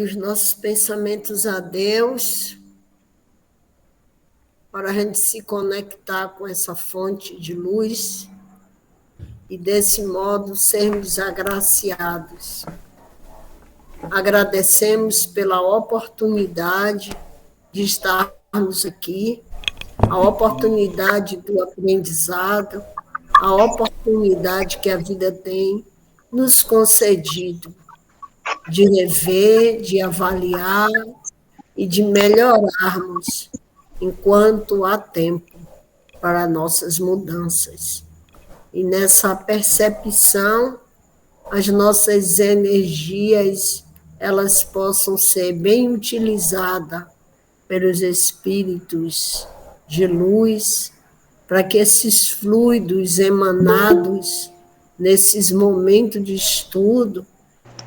os nossos pensamentos a Deus, para a gente se conectar com essa fonte de luz e, desse modo, sermos agraciados. Agradecemos pela oportunidade de estarmos aqui, a oportunidade do aprendizado, a oportunidade que a vida tem nos concedido de rever, de avaliar e de melhorarmos enquanto há tempo para nossas mudanças. E nessa percepção, as nossas energias elas possam ser bem utilizadas pelos espíritos de luz, para que esses fluidos emanados nesses momentos de estudo,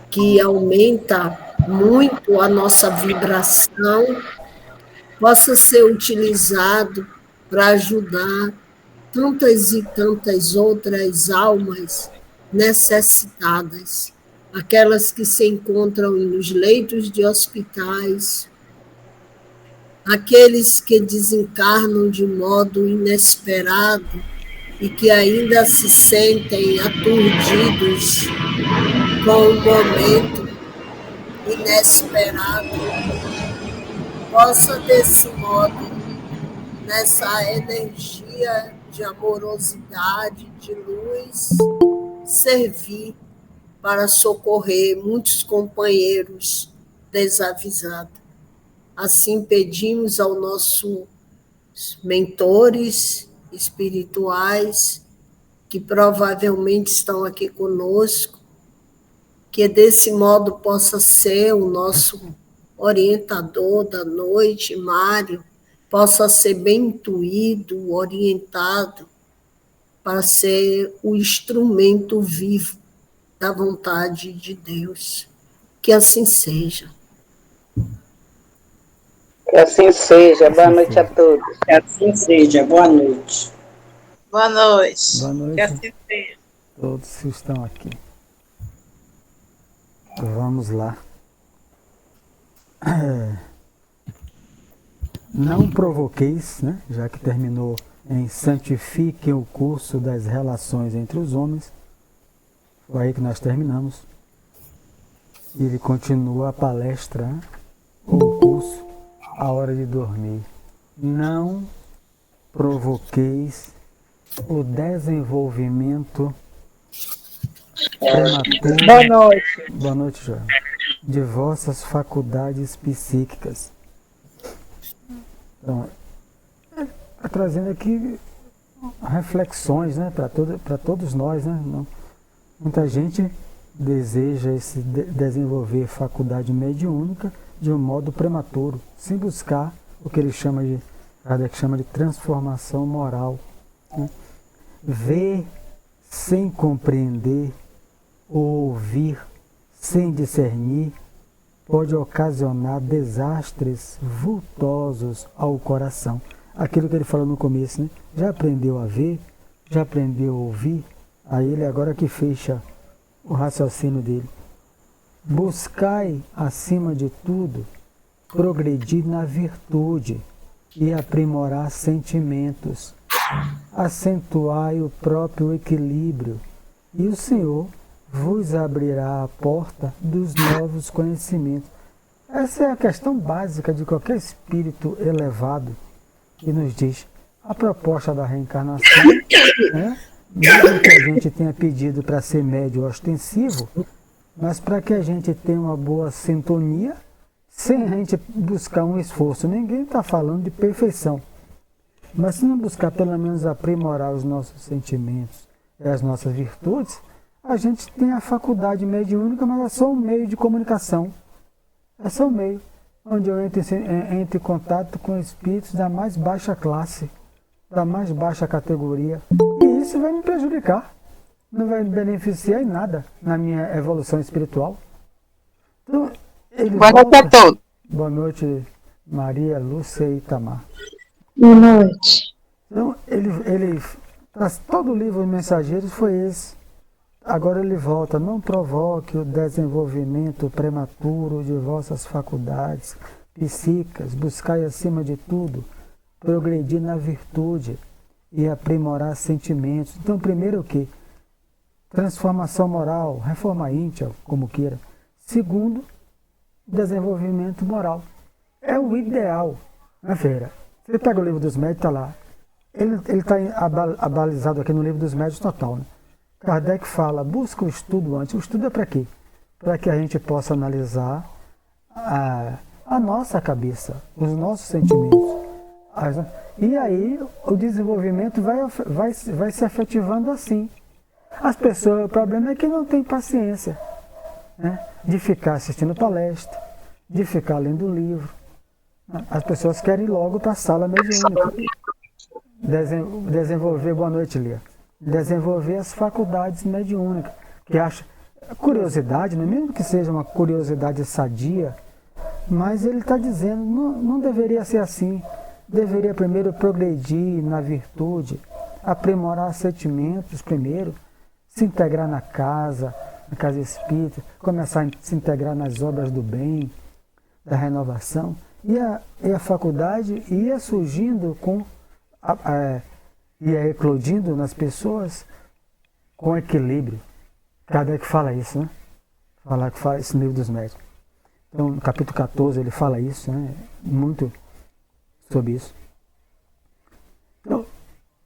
que aumenta muito a nossa vibração, possa ser utilizado para ajudar tantas e tantas outras almas necessitadas, aquelas que se encontram nos leitos de hospitais, aqueles que desencarnam de modo inesperado e que ainda se sentem aturdidos com o momento inesperado, possa, desse modo, nessa energia de amorosidade, de luz, servir para socorrer muitos companheiros desavisados. Assim pedimos aos nossos mentores espirituais, que provavelmente estão aqui conosco, que desse modo possa ser o nosso orientador da noite, Mário, possa ser bem intuído, orientado, para ser o instrumento vivo da vontade de Deus. Que assim seja. Que assim seja. Boa noite a todos. Que assim seja. Boa noite. Boa noite. Boa noite. Que assim seja. Todos que estão aqui. Vamos lá. Não provoqueis, né? Já que terminou em santifiquem o curso das relações entre os homens. Foi aí que nós terminamos. E ele continua a palestra, né? Ou o curso, a hora de dormir. Não provoqueis o desenvolvimento prematuro. Boa noite. Boa noite, Joel. De vossas faculdades psíquicas. Então, trazendo aqui reflexões, né, para todos nós, né? Muita gente deseja desenvolver faculdade mediúnica de um modo prematuro, sem buscar o que ele chama de, Kardec chama de transformação moral. Né? Ver sem compreender, ouvir sem discernir, pode ocasionar desastres vultosos ao coração. Aquilo que ele falou no começo, né? Já aprendeu a ver, já aprendeu a ouvir, aí ele agora que fecha o raciocínio dele. Buscai, acima de tudo, progredir na virtude e aprimorar sentimentos. Acentuai o próprio equilíbrio e o Senhor vos abrirá a porta dos novos conhecimentos. Essa é a questão básica de qualquer espírito elevado que nos diz a proposta da reencarnação, né? Mesmo que a gente tenha pedido para ser médio ostensivo, mas para que a gente tenha uma boa sintonia, sem a gente buscar um esforço. Ninguém está falando de perfeição, mas se não buscar pelo menos aprimorar os nossos sentimentos e as nossas virtudes, a gente tem a faculdade mediúnica, mas é só um meio de comunicação. É só um meio onde eu entro em contato com espíritos da mais baixa classe, da mais baixa categoria. E isso vai me prejudicar. Não vai me beneficiar em nada na minha evolução espiritual. Então, Boa noite a todos. Boa noite, Maria, Lúcia e Itamar. Boa noite. Então, todo o livro Mensageiros foi esse. Agora ele volta, não provoque o desenvolvimento prematuro de vossas faculdades psíquicas, buscai acima de tudo progredir na virtude e aprimorar sentimentos. Então, primeiro o quê? Transformação moral, reforma íntima, como queira. Segundo, desenvolvimento moral. É o ideal. Né, Feira? Você pega o livro dos médios, está lá. Ele está abalizado aqui no livro dos médios total. Né? Kardec fala, busca o estudo antes. O estudo é para quê? Para que a gente possa analisar a nossa cabeça, os nossos sentimentos. E aí o desenvolvimento vai se efetivando assim. As pessoas, o problema é que não tem paciência, né, de ficar assistindo palestra, de ficar lendo livro. As pessoas querem ir logo para a sala mediúnica. Desenvolver, boa noite, Lia. Desenvolver as faculdades mediúnicas. Que acha curiosidade, né, mesmo que seja uma curiosidade sadia, mas ele está dizendo, não deveria ser assim. Deveria primeiro progredir na virtude, aprimorar sentimentos primeiro, se integrar na casa espírita, começar a se integrar nas obras do bem, da renovação. E a faculdade ia surgindo ia eclodindo nas pessoas com equilíbrio. Kardec fala isso, né? Fala isso no livro dos médios. Então, no capítulo 14, ele fala isso, né? Muito sobre isso. Então,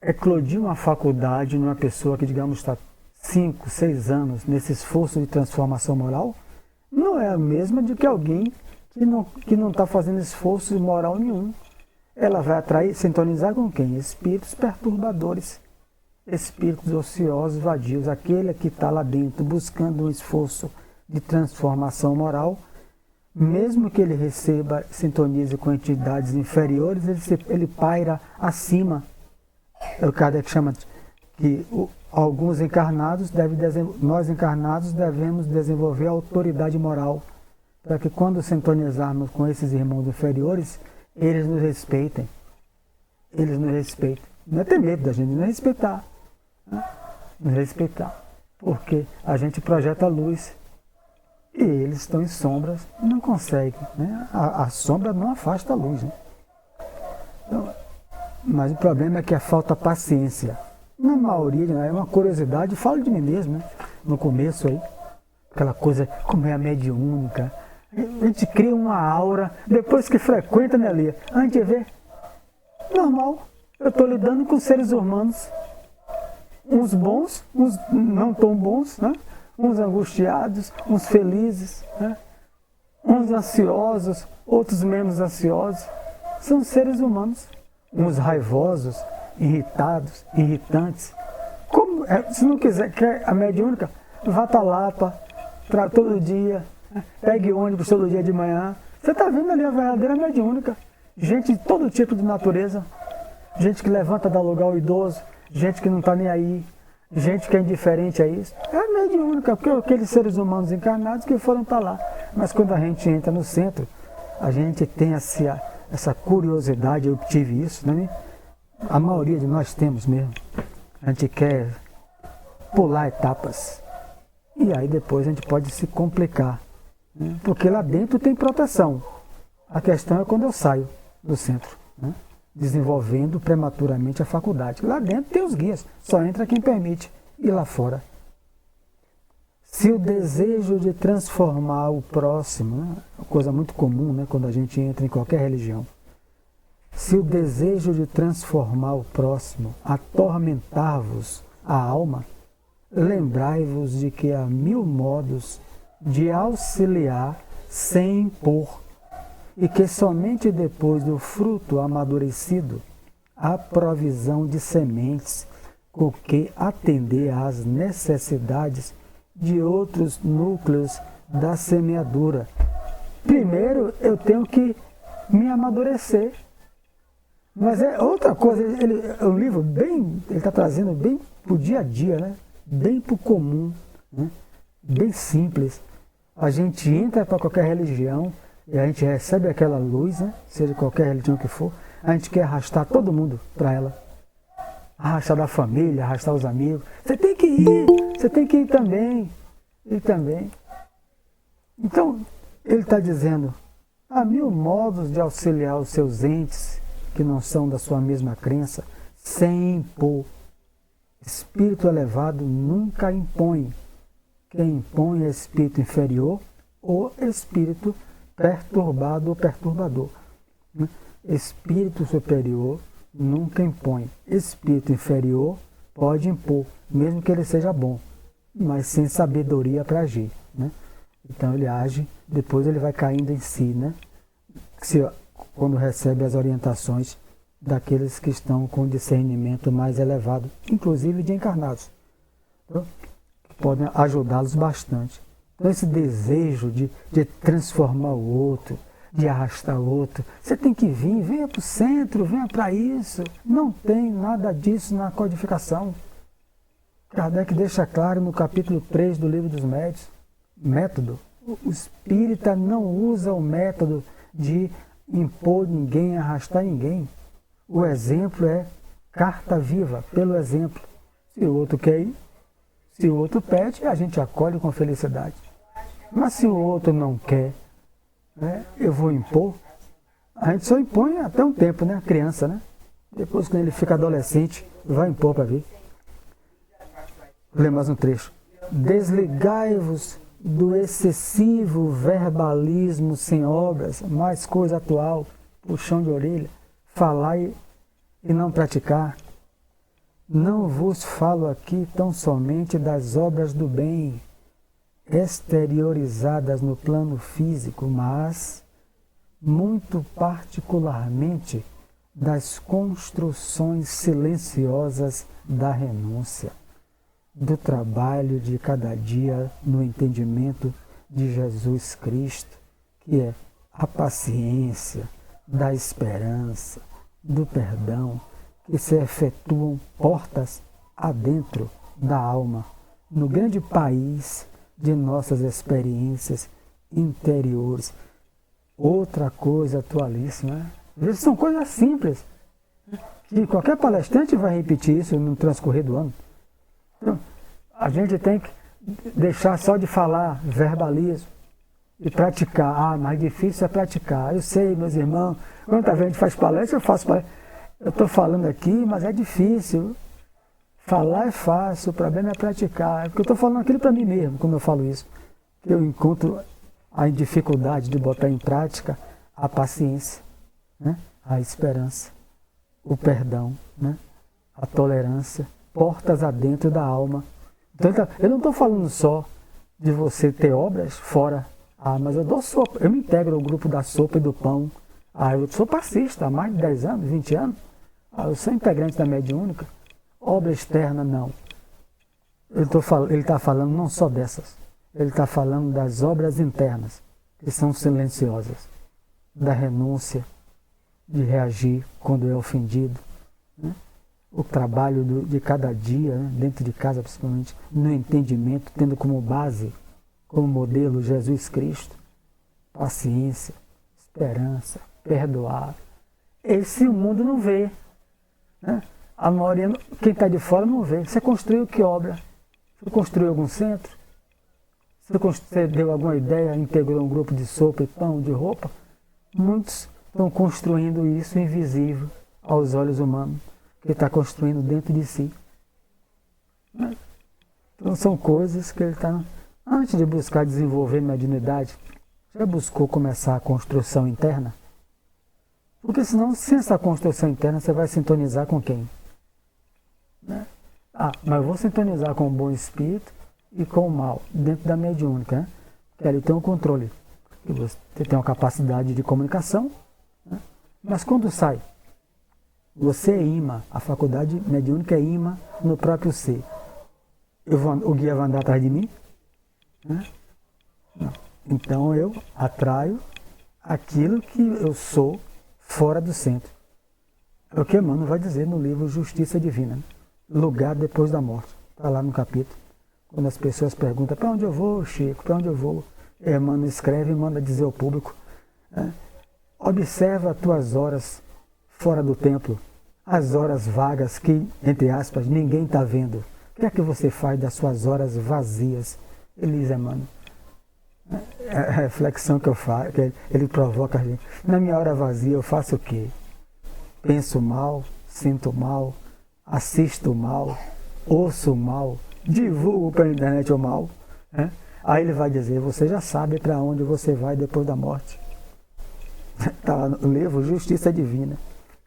eclodir uma faculdade numa pessoa que, digamos, está 5, 6 anos nesse esforço de transformação moral, não é a mesma de que alguém que não está fazendo esforço moral nenhum. Ela vai atrair, sintonizar com quem? Espíritos perturbadores, espíritos ociosos, vadios, aquele que está lá dentro buscando um esforço de transformação moral. Mesmo que ele sintonize com entidades inferiores, ele paira acima. O Kardec chama que alguns encarnados, nós encarnados devemos desenvolver a autoridade moral, para que quando sintonizarmos com esses irmãos inferiores, eles nos respeitem. Eles nos respeitem. Não é ter medo da gente, não é respeitar. Né? Nos respeitar. Porque a gente projeta a luz. E eles estão em sombras e não conseguem. Né? A sombra não afasta a luz. Né? Então, mas o problema é que falta paciência. Na maioria, é uma curiosidade, falo de mim mesmo, né? No começo aí, aquela coisa, como é a mediúnica. A gente cria uma aura, depois que frequenta, né, Lia? A gente vê, normal, eu estou lidando com seres humanos, uns bons, uns não tão bons, né? Uns angustiados, uns felizes, né? Uns ansiosos, outros menos ansiosos. São seres humanos, uns raivosos, irritados, irritantes. Se não quer a mediúnica, vá para Lapa, todo dia, pegue ônibus todo dia de manhã. Você está vendo ali a verdadeira mediúnica. Gente de todo tipo de natureza. Gente que levanta da lugar ao idoso, gente que não está nem aí, gente que é indiferente a isso. É a mediúnica, porque aqueles seres humanos encarnados que foram para lá. Mas quando a gente entra no centro, a gente tem essa curiosidade, eu tive isso, né? A maioria de nós temos mesmo. A gente quer pular etapas. E aí depois a gente pode se complicar. Né? Porque lá dentro tem proteção. A questão é quando eu saio do centro, né? Desenvolvendo prematuramente a faculdade. Lá dentro tem os guias, só entra quem permite. E lá fora. Se o desejo de transformar o próximo, né? Uma coisa muito comum, né? Quando a gente entra em qualquer religião. Se o desejo de transformar o próximo atormentar-vos a alma, lembrai-vos de que há 1000 modos de auxiliar sem impor, e que somente depois do fruto amadurecido há provisão de sementes com que atender às necessidades de outros núcleos da semeadura. Primeiro eu tenho que me amadurecer. Mas é outra coisa, é um livro ele está trazendo bem para o dia a dia, né? Bem para o comum, né? Bem simples. A gente entra para qualquer religião e a gente recebe aquela luz, né? Seja qualquer religião que for, a gente quer arrastar todo mundo para ela. arrastar da família, arrastar os amigos. Você tem que ir também. E também. Então, ele está dizendo, há 1000 modos de auxiliar os seus entes que não são da sua mesma crença, sem impor. Espírito elevado nunca impõe. Quem impõe é espírito inferior ou espírito perturbado ou perturbador. Espírito superior nunca impõe. Espírito inferior pode impor, mesmo que ele seja bom, mas sem sabedoria para agir. Né? Então ele age, depois ele vai caindo em si, né? Quando recebe as orientações daqueles que estão com discernimento mais elevado, inclusive de encarnados, então, que podem ajudá-los bastante. Então esse desejo de transformar o outro, de arrastar o outro, você tem que vir, venha para o centro, venha para isso. Não tem nada disso na codificação. Kardec deixa claro no capítulo 3 do Livro dos Médiuns, método. O espírita não usa o método de impor ninguém, arrastar ninguém. O exemplo é carta viva, pelo exemplo. Se o outro quer ir, se o outro pede, a gente acolhe com felicidade. Mas se o outro não quer, né, eu vou impor. A gente só impõe até um tempo, né? A criança, né? Depois, quando ele fica adolescente, vai impor para ver. Vou ler mais um trecho. Desligai-vos do excessivo verbalismo sem obras, mais coisa atual, puxão de orelha, falar e não praticar. Não vos falo aqui tão somente das obras do bem, exteriorizadas no plano físico, mas muito particularmente das construções silenciosas da renúncia, do trabalho de cada dia no entendimento de Jesus Cristo, que é a paciência, da esperança, do perdão, que se efetuam portas adentro da alma, no grande país de nossas experiências interiores. Outra coisa atualíssima, né? São coisas simples, que qualquer palestrante vai repetir isso no transcorrer do ano. Então, a gente tem que deixar só de falar verbalismo e praticar. Ah, mais difícil é praticar. Eu sei, meus irmãos, quando a gente faz palestra, eu faço palestra. Eu estou falando aqui, mas é difícil. Falar é fácil, o problema é praticar. Porque eu estou falando aquilo para mim mesmo, quando eu falo isso. Eu encontro a dificuldade de botar em prática a paciência, né? A esperança, o perdão, né? A tolerância, portas adentro da alma. Então, eu não estou falando só de você ter obras fora. Ah, mas eu dou sopa, eu me integro ao grupo da sopa e do pão. Ah, eu sou passista há mais de 10 anos, 20 anos. Ah, eu sou integrante da mediúnica. Obra externa, não. Ele está falando não só dessas. Ele está falando das obras internas, que são silenciosas. Da renúncia, de reagir quando é ofendido. Né? O trabalho de cada dia, né? Dentro de casa principalmente, no entendimento, tendo como base, como modelo Jesus Cristo. Paciência, esperança, perdoar. Esse o mundo não vê. Né? A maioria, quem está de fora não vê. Você construiu que obra? Você construiu algum centro? Você deu alguma ideia, integrou um grupo de sopa e pão, de roupa? Muitos estão construindo isso invisível aos olhos humanos, que está construindo dentro de si. Então são coisas que ele está, antes de buscar desenvolver mediunidade, já buscou começar a construção interna? Porque senão, sem essa construção interna, você vai sintonizar com quem? Né? Ah, mas eu vou sintonizar com o bom espírito e com o mal, dentro da mediúnica, né? Que ali tem um controle. E você tem uma capacidade de comunicação, né? Mas quando sai, você é imã, a faculdade mediúnica é imã no próprio ser. O guia vai andar atrás de mim? Né? Não. Então eu atraio aquilo que eu sou fora do centro. É o que Emmanuel vai dizer no livro Justiça Divina, né? Lugar depois da morte. Está lá no capítulo. Quando as pessoas perguntam, para onde eu vou, Chico? Para onde eu vou? Emmanuel escreve e manda dizer ao público, né? Observa as tuas horas fora do templo. as horas vagas que, entre aspas, ninguém está vendo. O que é que você faz das suas horas vazias, Elisa, mano? É a reflexão que eu faço, que ele provoca a gente. Na minha hora vazia eu faço o quê? Penso mal, sinto mal, assisto mal, ouço mal, divulgo pela internet o mal. Né? Aí ele vai dizer, você já sabe para onde você vai depois da morte. Está lá no livro Justiça Divina,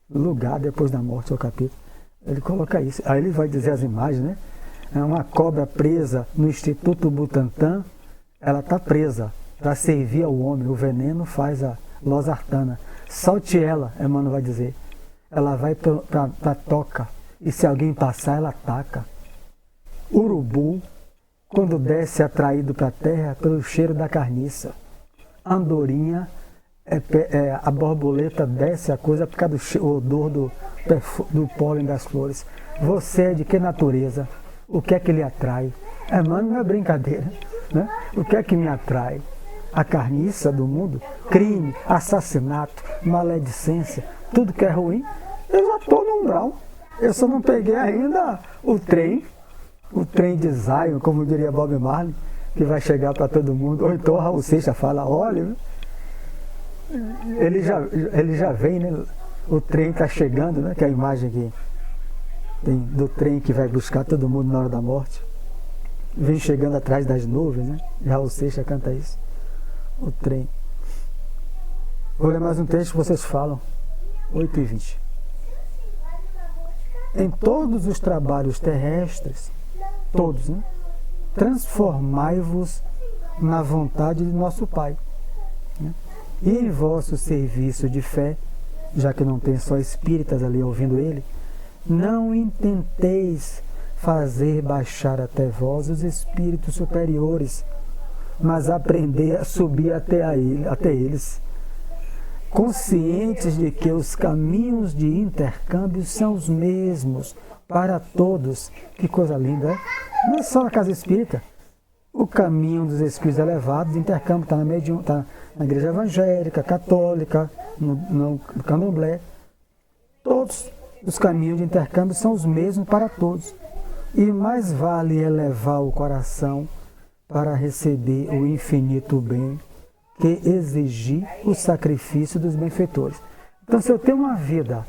lugar depois da morte, é o capítulo. Ele coloca isso. Aí ele vai dizer as imagens, né? É uma cobra presa no Instituto Butantan, ela está presa para servir ao homem. O veneno faz a losartana. Solte ela, Emmanuel vai dizer. Ela vai para a toca e se alguém passar, ela ataca. Urubu, quando desce atraído para a terra pelo cheiro da carniça. Andorinha, a borboleta desce a coisa por causa do odor do pólen das flores. Você é de que natureza? O que é que lhe atrai? Mano, não é brincadeira. Né? O que é que me atrai? A carniça do mundo? Crime, assassinato, maledicência, tudo que é ruim. Eu já estou no umbral. Eu só não peguei ainda o trem de Zion, como diria Bob Marley, que vai chegar para todo mundo. Ou então Raul Seixas fala, olha, ele já vem, né? O trem está chegando, né? Que é a imagem que tem do trem que vai buscar todo mundo na hora da morte. Vem chegando atrás das nuvens, né? Raul Seixas canta isso. O trem. Vou ler mais um texto que vocês falam. 8:20. Em todos os trabalhos terrestres, todos, né? Transformai-vos na vontade de nosso Pai. Né? E em vosso serviço de fé, já que não tem só espíritas ali ouvindo ele, não intenteis fazer baixar até vós os espíritos superiores, mas aprender a subir até eles, conscientes de que os caminhos de intercâmbio são os mesmos para todos. Que coisa linda, é? Não é só na casa espírita. O caminho dos espíritos elevados de intercâmbio está na igreja evangélica, católica, no candomblé. Todos os caminhos de intercâmbio são os mesmos para todos. E mais vale elevar o coração para receber o infinito bem que exigir o sacrifício dos benfeitores. Então, se eu tenho uma vida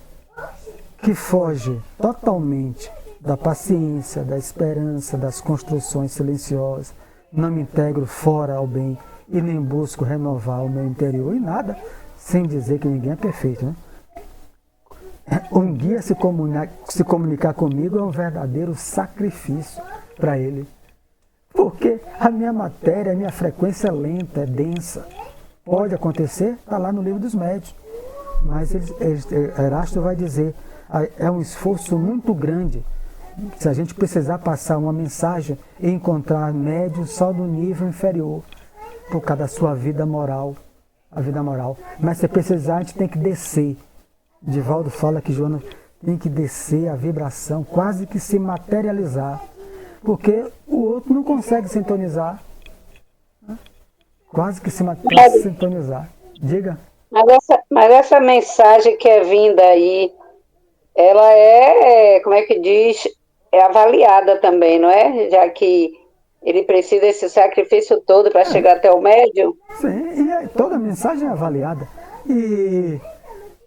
que foge totalmente da paciência, da esperança, das construções silenciosas, não me integro fora ao bem e nem busco renovar o meu interior e nada, sem dizer que ninguém é perfeito, né? Um guia se comunicar comigo é um verdadeiro sacrifício para ele. Porque a minha matéria, a minha frequência é lenta, é densa. Pode acontecer, está lá no livro dos médios. Mas Erasto vai dizer, é um esforço muito grande. Se a gente precisar passar uma mensagem e encontrar médios só do nível inferior, por causa da sua vida moral, a vida moral. Mas se precisar, a gente tem que descer. Divaldo fala que Jonas tem que descer a vibração, quase que se materializar, porque o outro não consegue sintonizar. Quase que se sintonizar. Diga. Mas essa mensagem que é vinda aí, ela é, como é que diz, é avaliada também, não é? Já que ele precisa desse sacrifício todo para chegar até o médium. Sim, e toda a mensagem é avaliada. E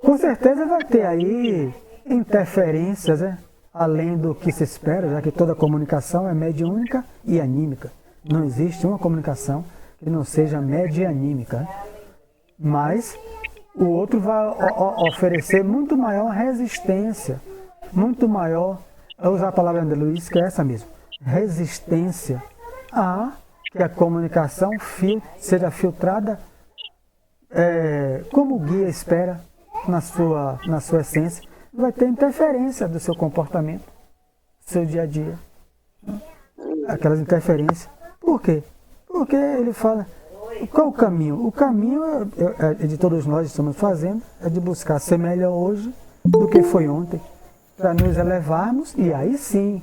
com certeza vai ter aí interferências, né? Além do que se espera, já que toda comunicação é mediúnica e anímica. Não existe uma comunicação que não seja medianímica. Né? Mas o outro vai oferecer muito maior resistência, muito maior, eu usar a palavra de Luiz, que é essa mesmo, resistência a que a comunicação seja filtrada como o guia espera na sua essência. Vai ter interferência do seu comportamento, do seu dia a dia. Aquelas interferências. Por quê? Porque ele fala, qual o caminho? O caminho de todos nós estamos fazendo, é de buscar ser melhor hoje do que foi ontem, para nos elevarmos e aí sim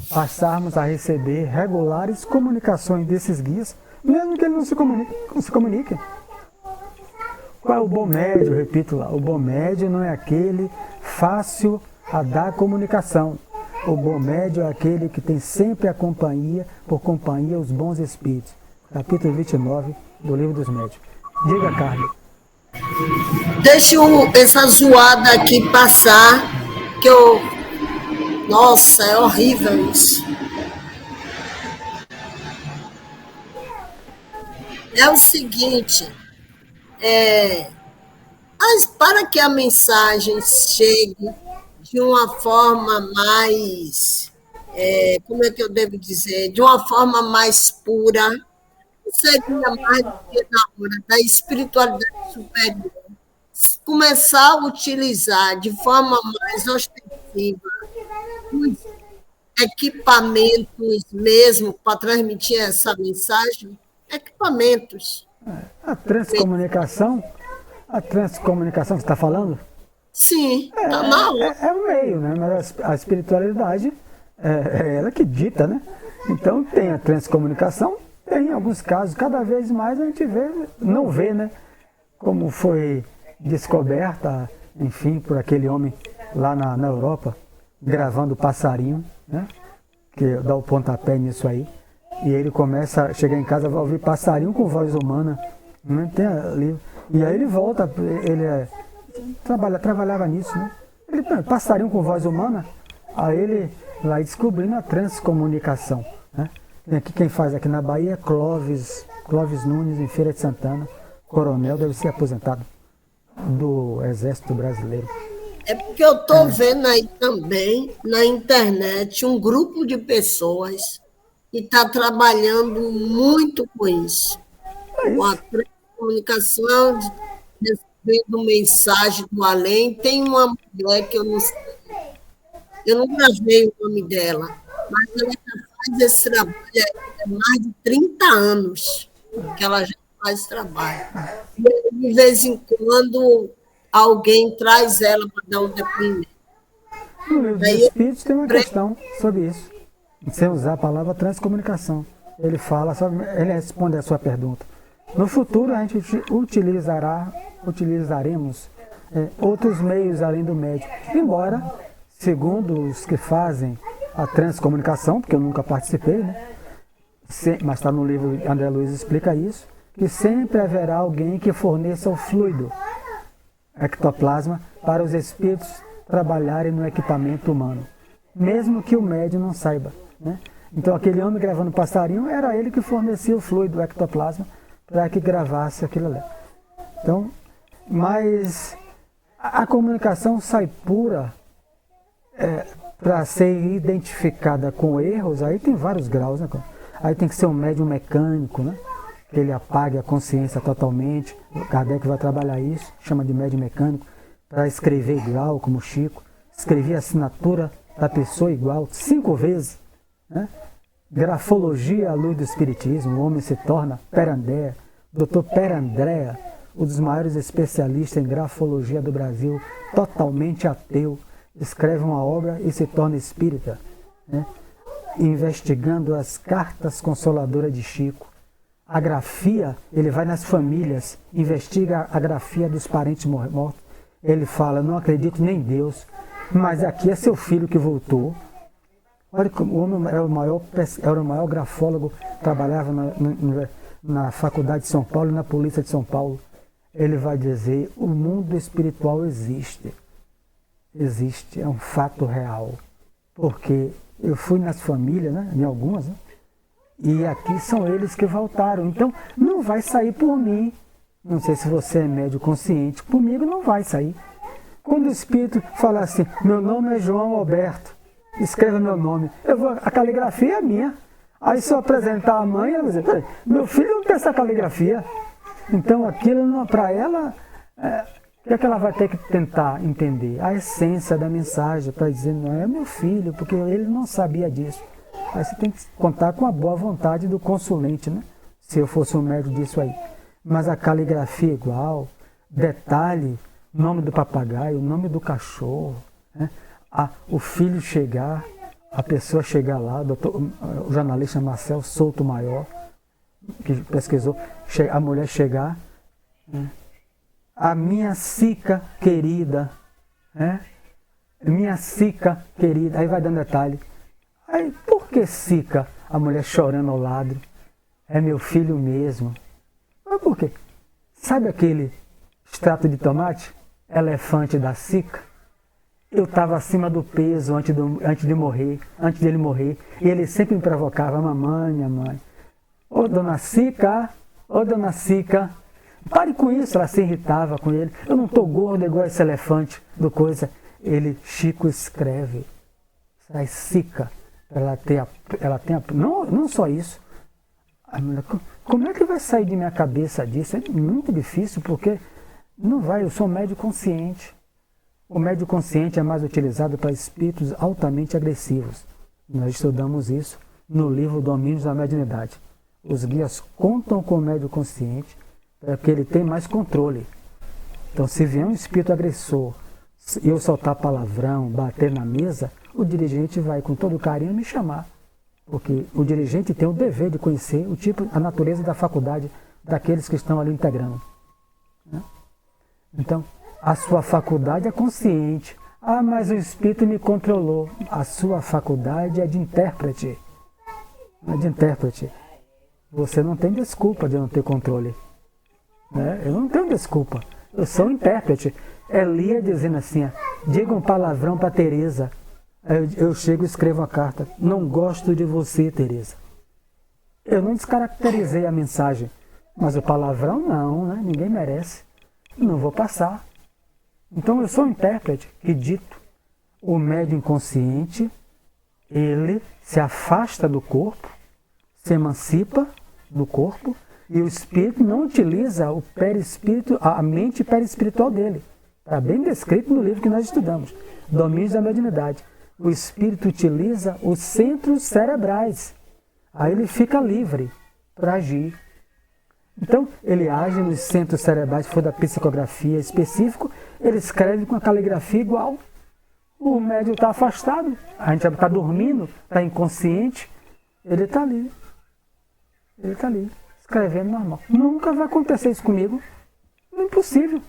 passarmos a receber regulares comunicações desses guias, mesmo que eles não se comuniquem. Qual é o bom médio? Repito lá, o bom médio não é aquele fácil a dar comunicação. O bom médium é aquele que tem sempre a companhia, por companhia, os bons espíritos. Capítulo 29 do Livro dos Médiuns. Diga, Carlos. Deixa essa zoada aqui passar, que eu... Nossa, é horrível isso. É o seguinte, mas para que a mensagem chegue de uma forma mais, como é que eu devo dizer, de uma forma mais pura, seria mais do que na hora da espiritualidade superior, começar a utilizar de forma mais ostensiva os equipamentos mesmo para transmitir essa mensagem, equipamentos. A transcomunicação que você está falando? Sim, tá mal. É o meio, né? Mas a espiritualidade é ela que dita, né? Então tem a transcomunicação, tem em alguns casos, cada vez mais a gente não vê, né? Como foi descoberta, enfim, por aquele homem lá na Europa, gravando o passarinho, né? Que dá o pontapé nisso aí. E ele começa a chegar em casa, vai ouvir passarinho com voz humana, né? Tem ali. E aí ele volta, ele trabalhava nisso, né? Ele passarinho com voz humana, aí ele vai descobrindo a transcomunicação, né? Aqui, quem faz aqui na Bahia é Clóvis Nunes, em Feira de Santana, coronel, deve ser aposentado do Exército Brasileiro. É porque eu estou vendo aí também na internet um grupo de pessoas que está trabalhando muito com isso. Com a comunicação, recebendo mensagem do além. Tem uma mulher que eu não gravei o nome dela, mas ela já faz esse trabalho há mais de 30 anos que ela já faz esse trabalho. E, de vez em quando, alguém traz ela para dar um depoimento. No Livro dos Espíritos tem uma questão sobre isso, sem usar a palavra transcomunicação. Ele responde a sua pergunta. No futuro, a gente utilizaremos outros meios além do médium. Embora, segundo os que fazem a transcomunicação, porque eu nunca participei, né? Mas está no livro, André Luiz explica isso, que sempre haverá alguém que forneça o fluido, ectoplasma, para os espíritos trabalharem no equipamento humano, mesmo que o médium não saiba, né? Então, aquele homem gravando passarinho, era ele que fornecia o fluido, o ectoplasma, para que gravasse aquilo ali. Então, mas a comunicação sai pura para ser identificada com erros, aí tem vários graus, né? Aí tem que ser um médium mecânico, né? Que ele apague a consciência totalmente. O Kardec vai trabalhar isso, chama de médium mecânico, para escrever igual, como o Chico, escrever a assinatura da pessoa igual 5 vezes, né? Grafologia à luz do Espiritismo, o homem se torna Perandéa. Dr. Perandréa, um dos maiores especialistas em grafologia do Brasil, totalmente ateu, escreve uma obra e se torna espírita, né? Investigando as cartas consoladoras de Chico. A grafia, ele vai nas famílias, investiga a grafia dos parentes mortos. Ele fala, não acredito nem em Deus, mas aqui é seu filho que voltou. Olha, o homem era o maior grafólogo, trabalhava na Faculdade de São Paulo e na Polícia de São Paulo. Ele vai dizer, o mundo espiritual existe. Existe, é um fato real. Porque eu fui nas famílias, né, em algumas, né, e aqui são eles que voltaram. Então, não vai sair por mim. Não sei se você é médio consciente, comigo não vai sair. Quando o Espírito fala assim, meu nome é João Alberto, escreva meu nome, a caligrafia é minha. Aí se eu apresentar a mãe, ela vai dizer, meu filho não tem essa caligrafia. Então aquilo para ela, o que é que ela vai ter que tentar entender? A essência da mensagem, para dizer, não é meu filho, porque ele não sabia disso. Aí você tem que contar com a boa vontade do consulente, né? Se eu fosse um médico disso aí. Mas a caligrafia é igual, detalhe, nome do papagaio, nome do cachorro, né? O filho chegar, a pessoa chegar lá, o jornalista Marcel Souto Maior, que pesquisou, a mulher chegar, né? A minha Sica querida, né? minha Sica querida, aí vai dando detalhe. Aí, por que Sica? A mulher chorando ao lado. É meu filho mesmo. Mas por quê? Sabe aquele extrato de tomate? Elefante da Sica? Eu estava acima do peso antes de morrer, antes dele morrer. E ele sempre me provocava, mamãe, minha mãe. Ô dona Sica, pare com isso, ela se irritava com ele. Eu não estou gordo igual esse elefante do coisa. Chico escreve, sai Sica, ela tem a não só isso. A mulher, como é que vai sair de minha cabeça disso? É muito difícil, porque não vai, eu sou médio consciente. O médio consciente é mais utilizado para espíritos altamente agressivos. Nós estudamos isso no livro Domínios da Mediunidade. Os guias contam com o médio consciente para que ele tenha mais controle. Então, se vier um espírito agressor, eu soltar palavrão, bater na mesa, o dirigente vai com todo carinho me chamar. Porque o dirigente tem o dever de conhecer o tipo, a natureza da faculdade daqueles que estão ali integrando. Né? Então, a sua faculdade é consciente. Ah, mas o espírito me controlou. A sua faculdade é de intérprete. É de intérprete. Você não tem desculpa de não ter controle. Né? Eu não tenho desculpa. Eu sou um intérprete. Elia dizendo assim, diga um palavrão para Teresa. Eu chego e escrevo uma carta. Não gosto de você, Teresa. Eu não descaracterizei a mensagem. Mas o palavrão não, né? Ninguém merece. Não vou passar. Então eu sou um intérprete que dito. O médium inconsciente, ele se afasta do corpo, se emancipa do corpo, e o espírito não utiliza o perispírito, a mente perispiritual dele. Está bem descrito no livro que nós estudamos, Domínios da Mediunidade. O espírito utiliza os centros cerebrais. Aí ele fica livre para agir. Então, ele age nos centros cerebrais, se for da psicografia específico, ele escreve com a caligrafia igual. O médium está afastado, a gente está dormindo, está inconsciente, ele está ali. Ele está ali, escrevendo normal. Nunca vai acontecer isso comigo. É impossível.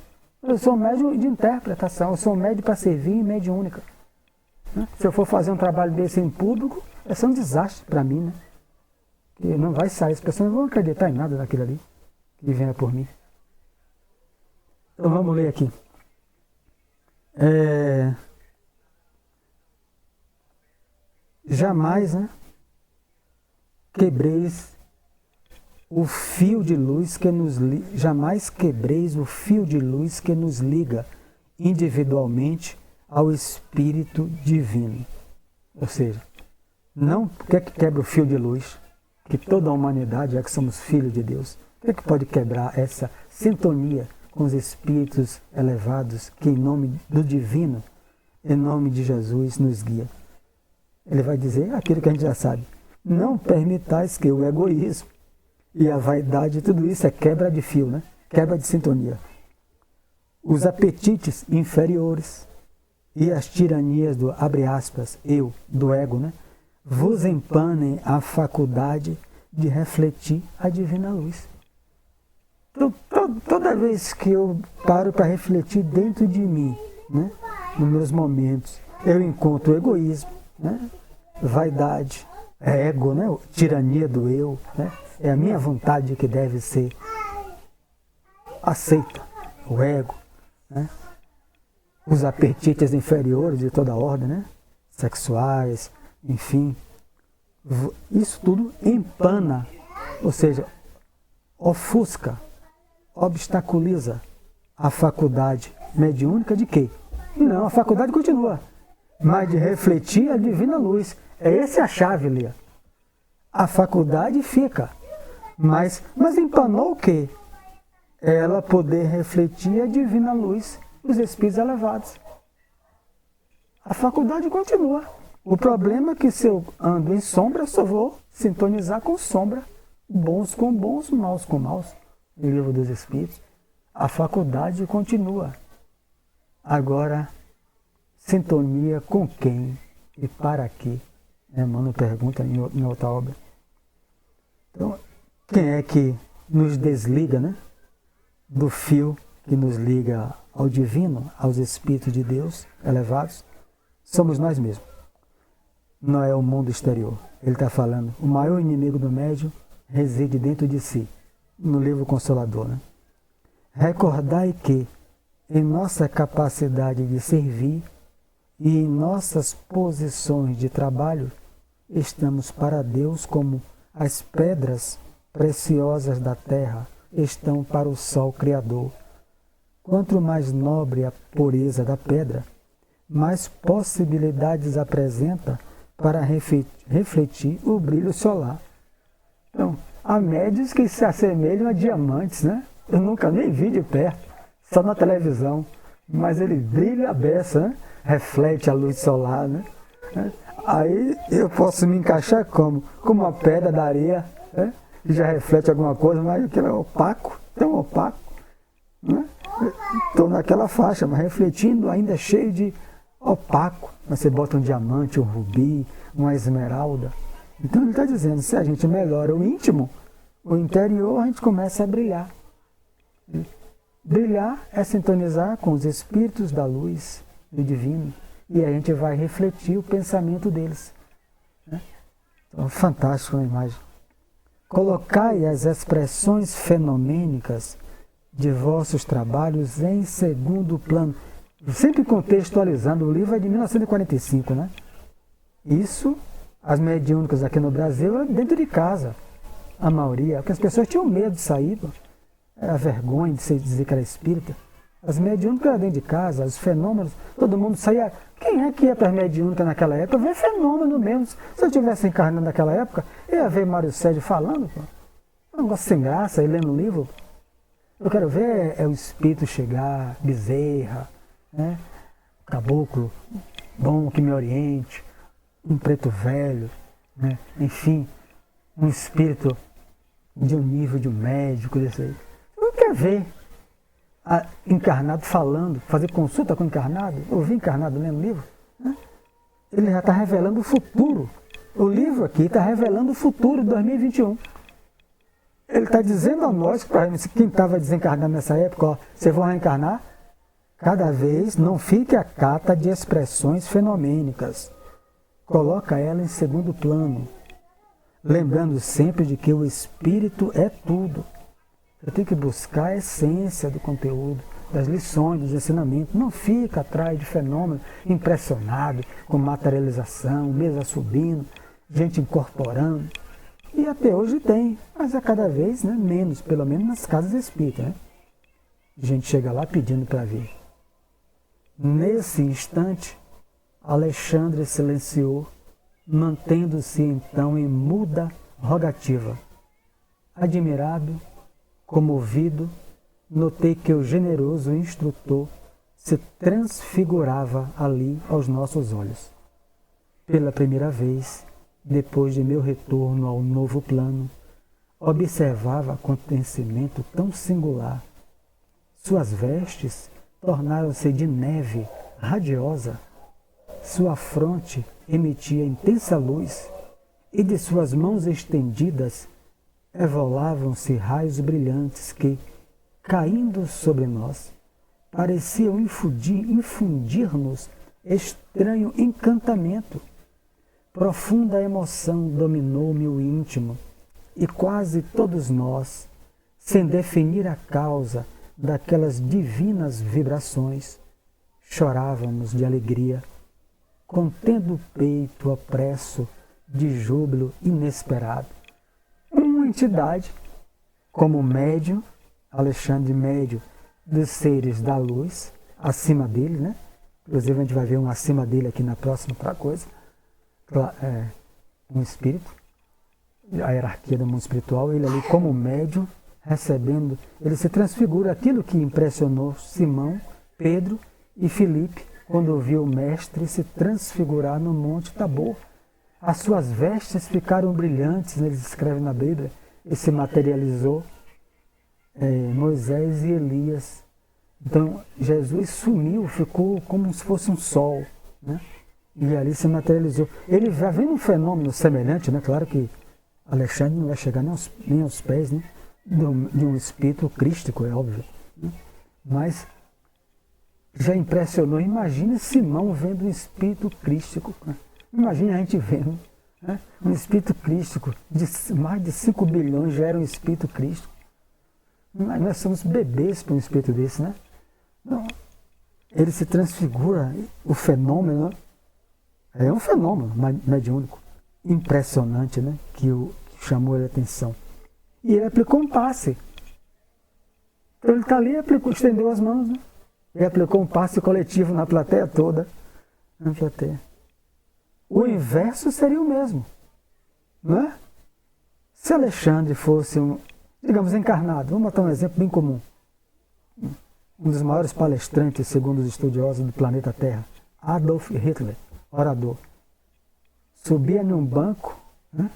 Eu sou um médium de interpretação, eu sou um médium para servir e mediúnica. Se eu for fazer um trabalho desse em público, vai ser um desastre para mim, né? Porque não vai sair, as pessoas não vão acreditar em nada daquilo ali que venha por mim. Então vamos ler aqui. Jamais, né, quebreis o fio de luz que nos jamais quebreis o fio de luz que nos liga individualmente ao Espírito Divino. Ou seja, não quer que quebre o fio de luz, que toda a humanidade, já que somos filhos de Deus, o que pode quebrar essa sintonia com os espíritos elevados que em nome do Divino, em nome de Jesus, nos guia? Ele vai dizer aquilo que a gente já sabe. Não permitais que o egoísmo e a vaidade, tudo isso é quebra de fio, né? Quebra de sintonia. Os apetites inferiores e as tiranias do, abre aspas, eu, do ego, né? Vos empanem a faculdade de refletir a divina luz. Então, toda vez que eu paro para refletir dentro de mim, né? Nos meus momentos, eu encontro o egoísmo, né? Vaidade, ego, né? Tirania do eu, né? É a minha vontade que deve ser aceita, o ego, né? Os apetites inferiores de toda ordem, né? Sexuais, enfim. Isso tudo empana, ou seja, ofusca, obstaculiza a faculdade mediúnica de quê? Não, a faculdade continua, mas de refletir a divina luz. Essa é a chave, Lia. A faculdade fica, mas empanou o quê? Ela poder refletir a divina luz dos espíritos elevados. A faculdade continua. O problema é que se eu ando em sombra, eu só vou sintonizar com sombra. Bons com bons, maus com maus. No livro dos Espíritos. A faculdade continua. Agora, sintonia com quem e para quê? Emmanuel pergunta em outra obra. Então, quem é que nos desliga, né, do fio que nos liga ao divino, aos Espíritos de Deus elevados? somos nós mesmos. Não é o mundo exterior. Ele está falando, o maior inimigo do médium reside dentro de si, no livro Consolador. Né? Recordai que, em nossa capacidade de servir e em nossas posições de trabalho, estamos para Deus como as pedras preciosas da terra estão para o sol criador. Quanto mais nobre a pureza da pedra, mais possibilidades apresenta para refletir o brilho solar. Então, há médiuns que se assemelham a diamantes, né? Eu nunca nem vi de perto, só na televisão, mas ele brilha a beça, né? Reflete a luz solar, né? Aí eu posso me encaixar como uma pedra da areia, né? Que já reflete alguma coisa, mas aquilo é opaco, tão opaco, né? Estou naquela faixa, mas refletindo ainda cheio de opaco. Mas você bota um diamante, um rubi, uma esmeralda. Então ele está dizendo, se a gente melhora o íntimo, o interior, a gente começa a brilhar. Brilhar é sintonizar com os espíritos da luz, do divino, e a gente vai refletir o pensamento deles. Né? Então, fantástico a imagem. Colocai as expressões fenomênicas de vossos trabalhos em segundo plano. Sempre contextualizando, o livro é de 1945, né? Isso, as mediúnicas aqui no Brasil, é dentro de casa. A maioria, porque as pessoas tinham medo de sair, a vergonha de se dizer que era espírita. As mediúnicas eram dentro de casa, os fenômenos, todo mundo saía. Quem é que ia para as mediúnicas naquela época? Ver fenômeno mesmo. Se eu tivesse encarnado naquela época, eu ia ver Mário Sérgio falando, pô. Um negócio sem graça, ele lendo um livro. Eu quero ver o espírito chegar, Bezerra, né? Caboclo bom que me oriente, um preto velho, né? Enfim, um espírito de um nível de um médico desse aí. Eu não quero ver encarnado falando, fazer consulta com encarnado, ouvir encarnado lendo livro, né? Ele já está revelando o futuro. O livro aqui está revelando o futuro de 2021. Ele está dizendo a nós, quem estava desencarnado nessa época, ó, vocês vão reencarnar, cada vez não fique a cata de expressões fenomênicas. Coloca ela em segundo plano, lembrando sempre de que o espírito é tudo. Você tem que buscar a essência do conteúdo, das lições, dos ensinamentos. Não fica atrás de fenômenos, impressionado com materialização, mesa subindo, gente incorporando. E até hoje tem, mas a cada vez, né, menos, pelo menos nas casas espíritas. Né? A gente chega lá pedindo para ver. Nesse instante, Alexandre silenciou, mantendo-se então em muda rogativa. Admirado, comovido, notei que o generoso instrutor se transfigurava ali aos nossos olhos. Pela primeira vez, depois de meu retorno ao novo plano, observava acontecimento tão singular. Suas vestes tornaram-se de neve radiosa, sua fronte emitia intensa luz e de suas mãos estendidas evolavam-se raios brilhantes que, caindo sobre nós, pareciam infundir-nos estranho encantamento. Profunda emoção dominou-me o íntimo e quase todos nós, sem definir a causa daquelas divinas vibrações, chorávamos de alegria, contendo o peito opresso de júbilo inesperado. Uma entidade, como médium, Alexandre Médio, dos seres da luz, acima dele, né? Inclusive a gente vai ver um acima dele aqui na próxima coisa, um espírito, a hierarquia do mundo espiritual, ele ali como médium, recebendo, ele se transfigura, aquilo que impressionou Simão, Pedro e Filipe, quando viu o mestre se transfigurar no Monte Tabor. As suas vestes ficaram brilhantes, eles escrevem na Bíblia, e se materializou Moisés e Elias. Então Jesus sumiu, ficou como se fosse um sol, né? E ali se materializou. Ele vai vendo um fenômeno semelhante, né? Claro que Alexandre não vai chegar nem aos pés, né? De um espírito crístico, é óbvio. Né? Mas já impressionou. Imagine Simão vendo um espírito crístico. Imagine a gente vendo, né? Um espírito crístico de mais de 5 bilhões já era um espírito crístico. Mas nós somos bebês para um espírito desse, né? Não. Ele se transfigura, o fenômeno é um fenômeno mediúnico impressionante, né? Que chamou a atenção. E ele aplicou um passe. Então ele está ali, estendeu as mãos, né? Ele aplicou um passe coletivo na plateia toda. Na plateia. O inverso seria o mesmo, não é? Se Alexandre fosse digamos, encarnado, vamos botar um exemplo bem comum. Um dos maiores palestrantes, segundo os estudiosos do planeta Terra, Adolf Hitler, orador, subia num banco, né?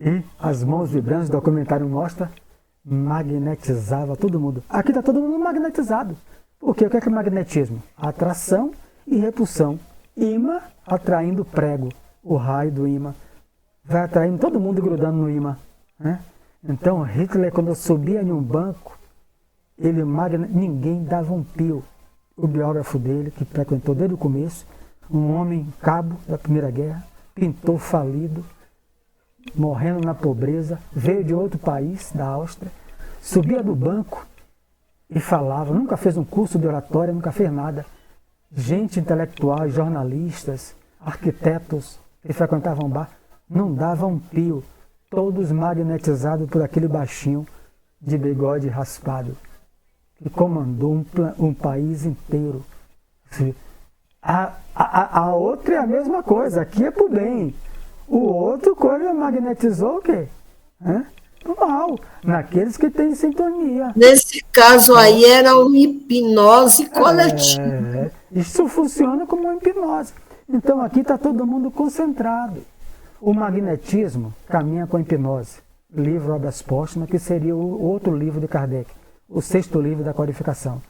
E as mãos vibrantes, o documentário mostra, magnetizava todo mundo. Aqui está todo mundo magnetizado. Por quê? O que é magnetismo? Atração e repulsão. Imã atraindo prego. O raio do imã vai atraindo todo mundo grudando no imã, né? Então Hitler, quando subia em um banco, ninguém dava um pio. O biógrafo dele, que frequentou desde o começo, um homem cabo da Primeira Guerra, pintor falido, morrendo na pobreza, veio de outro país, da Áustria, subia do banco e falava, nunca fez um curso de oratória, nunca fez nada. Gente intelectual, jornalistas, arquitetos que frequentavam bar, não davam um pio, todos magnetizados por aquele baixinho de bigode raspado, que comandou um país inteiro. A outra é a mesma coisa, aqui é pro bem. O outro coisa magnetizou o quê? O mal, naqueles que têm sintonia. Nesse caso aí era uma hipnose coletiva. Isso funciona como uma hipnose. Então aqui está todo mundo concentrado. O magnetismo caminha com a hipnose. Livro Obras Póstumas, que seria o outro livro de Kardec, o 6º livro da codificação,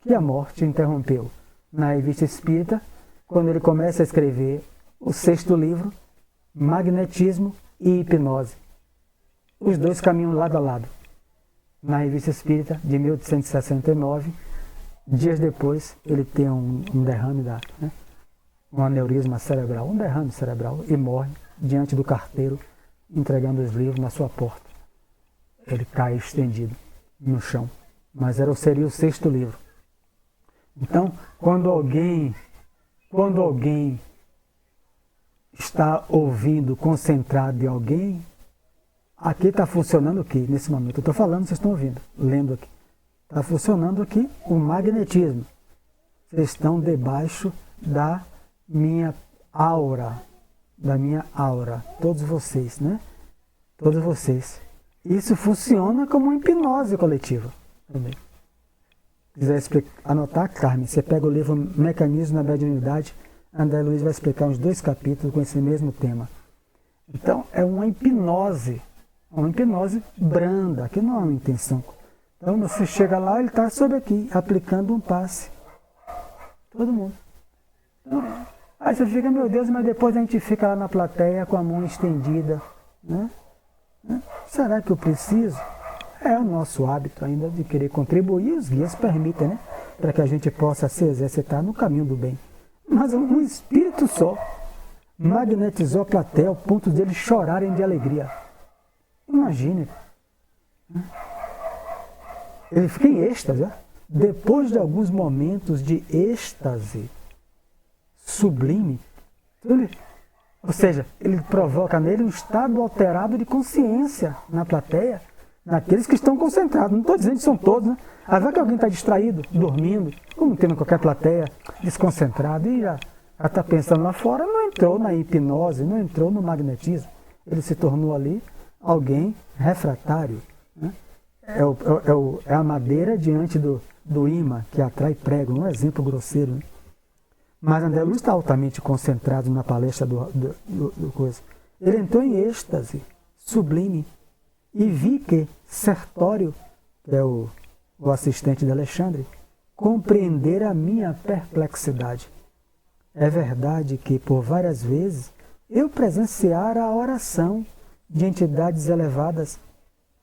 que a morte interrompeu. Na Revista Espírita, quando ele começa a escrever o 6º livro, Magnetismo e Hipnose. Os dois caminham lado a lado. Na Revista Espírita, de 1869, dias depois, ele tem um derrame, um aneurisma cerebral, um derrame cerebral, e morre diante do carteiro, entregando os livros na sua porta. Ele cai estendido no chão. Mas seria o 6º livro. Então, quando alguém está ouvindo, concentrado de alguém, aqui está funcionando o quê? Nesse momento eu estou falando, vocês estão ouvindo, lendo aqui. Está funcionando aqui o magnetismo. Vocês estão debaixo da minha aura, todos vocês, né? Todos vocês. Isso funciona como uma hipnose coletiva também. Se quiser anotar, Carmen, você pega o livro Mecanismo da Mediunidade, André Luiz vai explicar uns 2 capítulos com esse mesmo tema. Então, é uma hipnose branda, que não é uma intenção. Então, você chega lá, ele está sobre aqui, aplicando um passe. Todo mundo. Então, aí você fica, meu Deus, mas depois a gente fica lá na plateia com a mão estendida, né? Será que eu preciso? É o nosso hábito ainda de querer contribuir, os guias permitem, né? Para que a gente possa se exercitar no caminho do bem. Mas um espírito só magnetizou a plateia ao ponto de eles chorarem de alegria. Imagine. Ele fica em êxtase. Depois de alguns momentos de êxtase sublime, ou seja, ele provoca nele um estado alterado de consciência na plateia, naqueles que estão concentrados. Não estou dizendo que são todos, né? Às vezes que alguém está distraído, dormindo, como tem em qualquer plateia, desconcentrado, e já está pensando lá fora, não entrou na hipnose, não entrou no magnetismo. Ele se tornou ali alguém refratário, né? É a madeira diante do imã que atrai prego, um exemplo grosseiro, né? Mas André Luiz está altamente concentrado na palestra do coisa. Ele entrou em êxtase sublime e vi que Sertório, que é o assistente de Alexandre, compreendera a minha perplexidade. É verdade que, por várias vezes, eu presenciara a oração de entidades elevadas,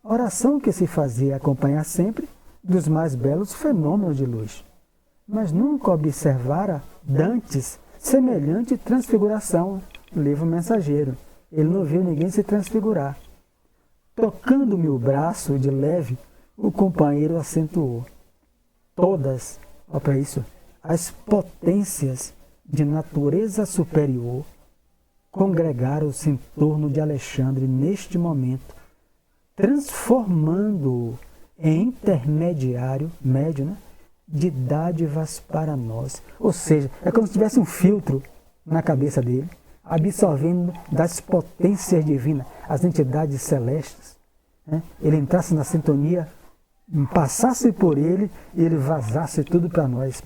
oração que se fazia acompanhar sempre dos mais belos fenômenos de luz. mas nunca observara dantes semelhante transfiguração. Livro Mensageiro. Ele não viu ninguém se transfigurar. Tocando-me o braço de leve, o companheiro acentuou. Todas, olha para isso, as potências de natureza superior congregaram-se em torno de Alexandre neste momento, transformando-o em intermediário, médio, né, de dádivas para nós. Ou seja, é como se tivesse um filtro na cabeça dele, absorvendo das potências divinas, as entidades celestes. Né? Ele entrasse na sintonia, passasse por ele e ele vazasse tudo para nós.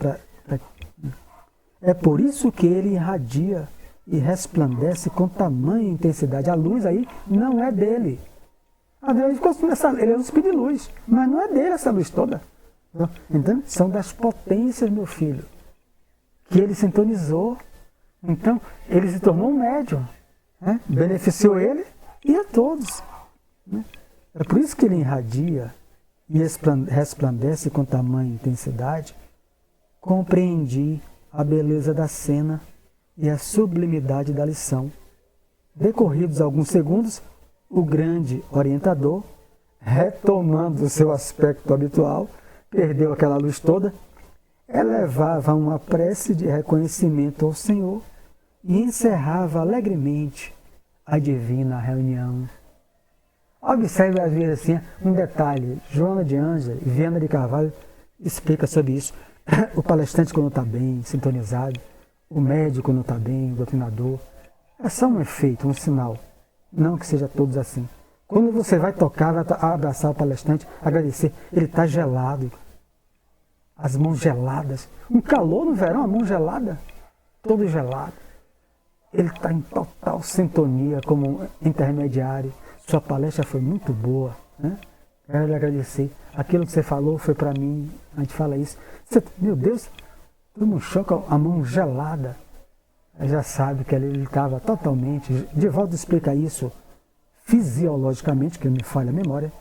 É por isso que ele irradia e resplandece com tamanha intensidade. A luz aí não é dele. Ele é um espírito de luz, mas não é dele essa luz toda. Então, são das potências, meu filho, que ele sintonizou. Então, ele se tornou um médium, né? Beneficiou ele e a todos. Né? É por isso que ele irradia e resplandece com tamanha intensidade. Compreendi a beleza da cena e a sublimidade da lição. Decorridos alguns segundos, o grande orientador, retomando o seu aspecto habitual, perdeu aquela luz toda, elevava uma prece de reconhecimento ao Senhor e encerrava alegremente a divina reunião. Observe às vezes assim, um detalhe, Joana de Ângela e Viana de Carvalho explica sobre isso. O palestrante quando está bem, sintonizado, o médico quando está bem, o doutrinador, é só um efeito, um sinal, não que seja todos assim. Quando você vai tocar, vai abraçar o palestrante, agradecer, ele está gelado, as mãos geladas, um calor no verão, a mão gelada, todo gelado. Ele está em total sintonia como intermediário. Sua palestra foi muito boa, né? Quero lhe agradecer. Aquilo que você falou foi para mim, a gente fala isso. Meu Deus, todo mundo choca, a mão gelada. Já sabe que ele estava totalmente. Divaldo explica isso fisiologicamente, que me falha a memória,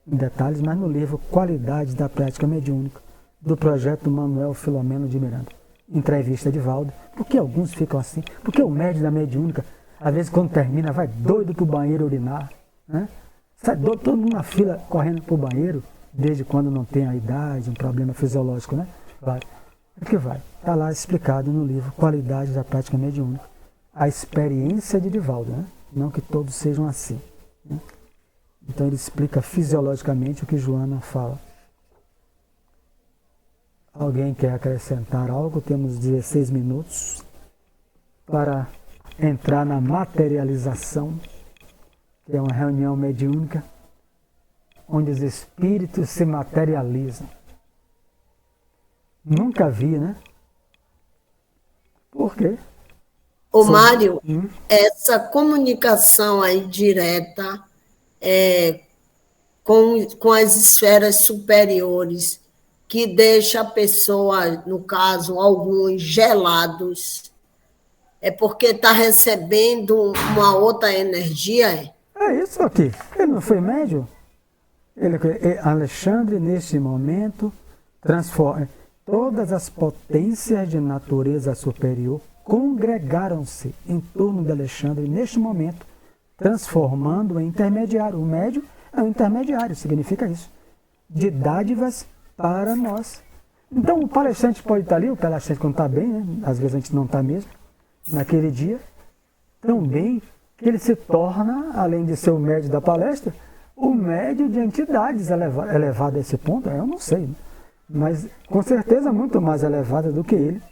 em detalhes, mas no livro Qualidades da Prática Mediúnica, do projeto Manuel Filomeno de Miranda. Entrevista de Divaldo. Por que alguns ficam assim? Porque o médium da mediúnica, às vezes quando termina, vai doido para o banheiro urinar, né? Sai doido, todo mundo na fila correndo para o banheiro, desde quando não tem a idade, um problema fisiológico, né? Vai. É que vai. Está lá explicado no livro Qualidades da Prática Mediúnica. A experiência de Divaldo, né? Não que todos sejam assim. Né? Então ele explica fisiologicamente o que Joana fala. Alguém quer acrescentar algo? Temos 16 minutos para entrar na materialização, que é uma reunião mediúnica, onde os espíritos se materializam. Nunca vi, né? Por quê? Ô, Mário, essa comunicação aí direta com as esferas superiores, que deixa a pessoa, no caso, alguns gelados, é porque está recebendo uma outra energia? É isso aqui. Ele não foi médium? Alexandre, neste momento, transforma. Todas as potências de natureza superior congregaram-se em torno de Alexandre neste momento, transformando-o em intermediário. O médium é um intermediário, significa isso. De dádivas para nós. Então o palestrante pode estar ali, o palestrante quando está bem, né? Às vezes a gente não está mesmo, naquele dia, tão bem que ele se torna, além de ser o médio da palestra, o médio de entidades elevado a esse ponto, eu não sei, né? Mas com certeza muito mais elevada do que ele,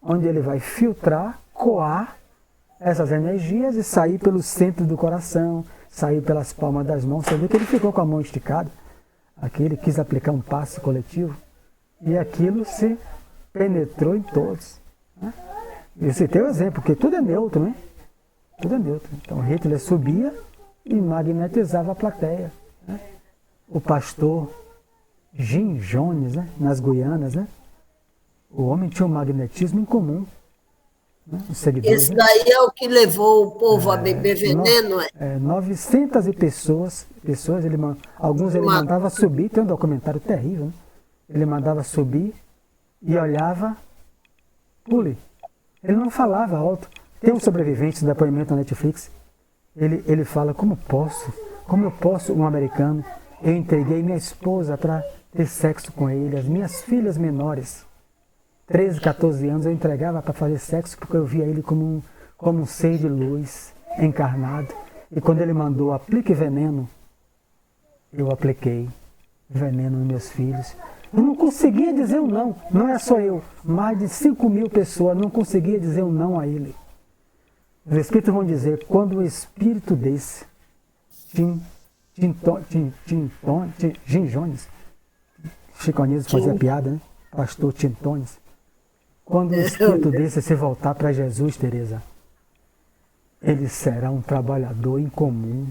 onde ele vai filtrar, coar essas energias e sair pelo centro do coração, sair pelas palmas das mãos. Você vê que ele ficou com a mão esticada, aqui ele quis aplicar um passe coletivo, e aquilo se penetrou em todos. Né? Eu citei o exemplo, porque tudo é neutro, né? Tudo é neutro. Então Hitler subia e magnetizava a plateia. Né? O pastor Jim Jones, né? Nas Guianas, né? O homem tinha um magnetismo em comum. Né? Os seguidores, esse daí é o que levou o povo a beber veneno? 900 pessoas alguns ele mandava subir, tem um documentário terrível, né? Ele mandava subir e olhava, pule. Ele não falava alto. Tem um sobrevivente do depoimento na Netflix. Ele fala, como eu posso, um americano, eu entreguei minha esposa para ter sexo com ele, as minhas filhas menores, 13, 14 anos, eu entregava para fazer sexo porque eu via ele como um ser de luz, encarnado. E quando ele mandou, aplique veneno, eu apliquei veneno nos meus filhos. Eu não conseguia dizer um não, não é só eu, mais de 5.000 pessoas não conseguia dizer um não a ele. Os Espíritos vão dizer, quando o Espírito desse, Jim Jones, Chico Anísio fazia piada, né? Pastor Tim Tones. Quando o Espírito desse se voltar para Jesus, Teresa, ele será um trabalhador incomum,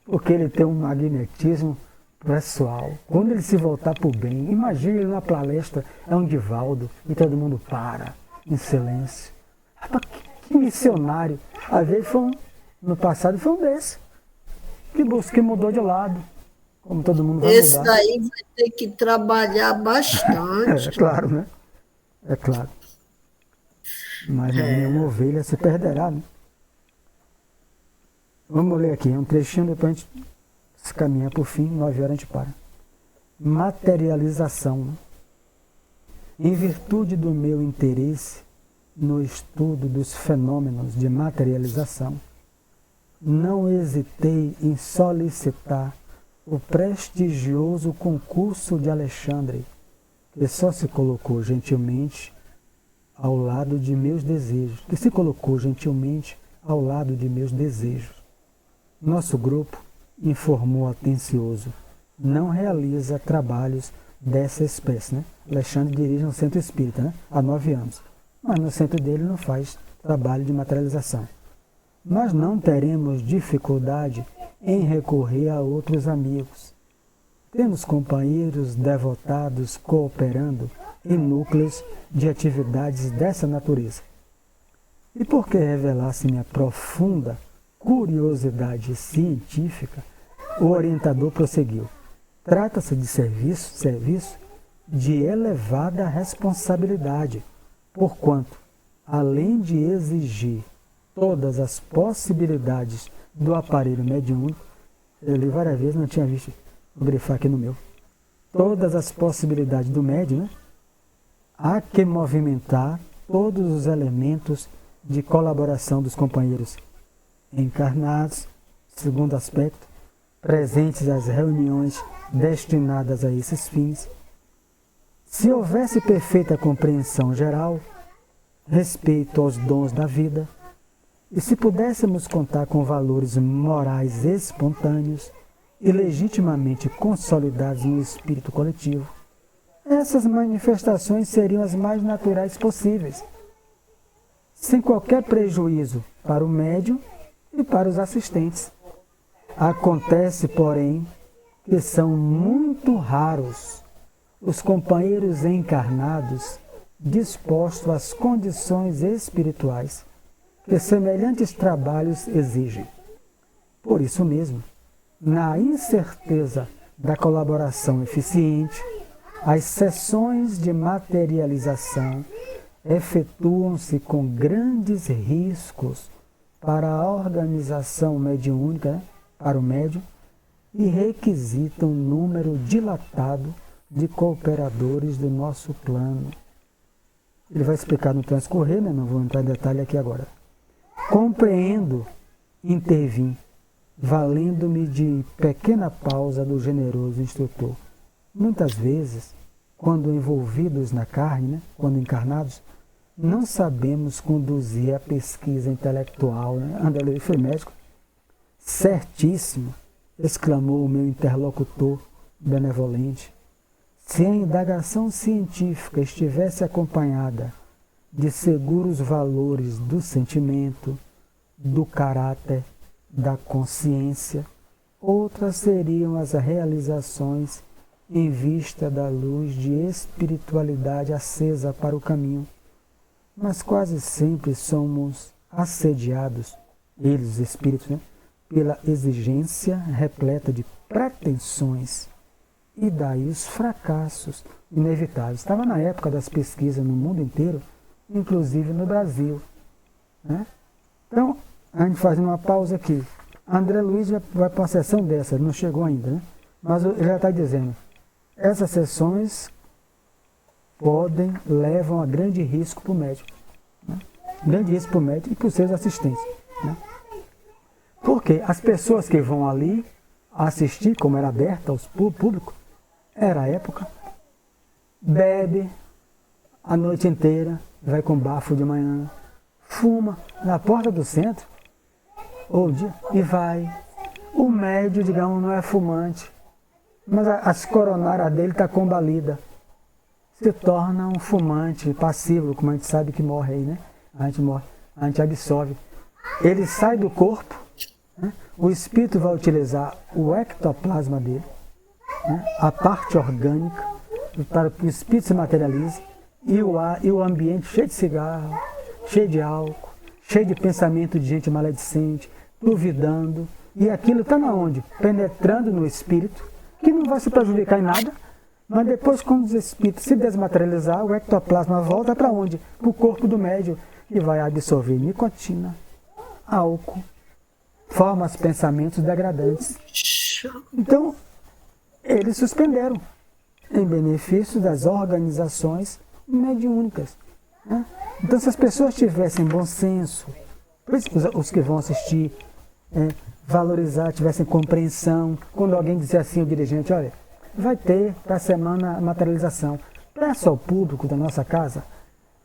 porque ele tem um magnetismo pessoal. Quando ele se voltar para o bem, imagine ele na palestra, é um Divaldo, e todo mundo para, em silêncio. Rapaz, que missionário. Às vezes no passado foi um desse, que mudou de lado, como todo mundo vai Esse mudar. daí vai ter que trabalhar bastante. É claro, né? É claro. Mas nenhuma ovelha se perderá, né? Vamos ler aqui, um trechinho, depois a gente se caminha por fim, 9 horas a gente para. Materialização. Né? Em virtude do meu interesse no estudo dos fenômenos de materialização, não hesitei em solicitar o prestigioso concurso de Alexandre, que só se colocou gentilmente ao lado de meus desejos. Nosso grupo, informou atencioso, não realiza trabalhos dessa espécie. Né? Alexandre dirige um centro espírita, né? Há 9 anos. Mas no centro dele não faz trabalho de materialização. Nós não teremos dificuldade em recorrer a outros amigos. Temos companheiros devotados cooperando em núcleos de atividades dessa natureza. E por que revelasse minha profunda curiosidade científica, o orientador prosseguiu. Trata-se de serviço de elevada responsabilidade, porquanto, além de exigir todas as possibilidades do aparelho mediúnico, eu li várias vezes, não tinha visto, vou grifar aqui no meu, todas as possibilidades do médium, né? Há que movimentar todos os elementos de colaboração dos companheiros encarnados, segundo aspecto, presentes às reuniões destinadas a esses fins. Se houvesse perfeita compreensão geral, respeito aos dons da vida, e se pudéssemos contar com valores morais espontâneos e legitimamente consolidados no espírito coletivo, essas manifestações seriam as mais naturais possíveis, sem qualquer prejuízo para o médium e para os assistentes. Acontece, porém, que são muito raros os companheiros encarnados dispostos às condições espirituais que semelhantes trabalhos exigem. Por isso mesmo, na incerteza da colaboração eficiente, as sessões de materialização efetuam-se com grandes riscos para a organização mediúnica, né, para o médium, e requisitam um número dilatado de cooperadores do nosso plano. Ele vai explicar no transcorrer, né? Não vou entrar em detalhe aqui agora. Compreendo, intervim, valendo-me de pequena pausa do generoso instrutor. Muitas vezes, quando envolvidos na carne, né? Quando encarnados, não sabemos conduzir a pesquisa intelectual. Né? André Luiz foi médico. Certíssimo, exclamou o meu interlocutor benevolente. Se a indagação científica estivesse acompanhada de seguros valores do sentimento, do caráter, da consciência, outras seriam as realizações em vista da luz de espiritualidade acesa para o caminho. Mas quase sempre somos assediados, eles, os espíritos, né, pela exigência repleta de pretensões e daí os fracassos inevitáveis. Estava na época das pesquisas no mundo inteiro, inclusive no Brasil, né? Então, a gente fazendo uma pausa aqui. André Luiz vai para uma sessão dessa, não chegou ainda, né? Mas ele já está dizendo, essas sessões levam a grande risco para o médico, né? Grande risco para o médico e para os seus assistentes, né? Porque as pessoas que vão ali assistir, como era aberta ao público, era a época, bebe a noite inteira, vai com bafo de manhã, fuma na porta do centro, ou dia, e vai. O médio, digamos, não é fumante, mas as coronárias dele está combalida. Se torna um fumante passivo, como a gente sabe que morre aí, né? A gente morre, a gente absorve. Ele sai do corpo, né? O espírito vai utilizar o ectoplasma dele, né? A parte orgânica, para que o espírito se materialize, e o ambiente cheio de cigarro, cheio de álcool, cheio de pensamento de gente maledicente, duvidando, e aquilo está na onde? Penetrando no espírito, que não vai se prejudicar em nada, mas depois, quando o espírito se desmaterializar, o ectoplasma volta para onde? Para o corpo do médium, que vai absorver nicotina, álcool, formas pensamentos degradantes. Então, eles suspenderam, em benefício das organizações mediúnicas, né? Então, se as pessoas tivessem bom senso, os que vão assistir, valorizar, tivessem compreensão, quando alguém disser assim, o dirigente, olha, vai ter para a semana a materialização, peça ao público da nossa casa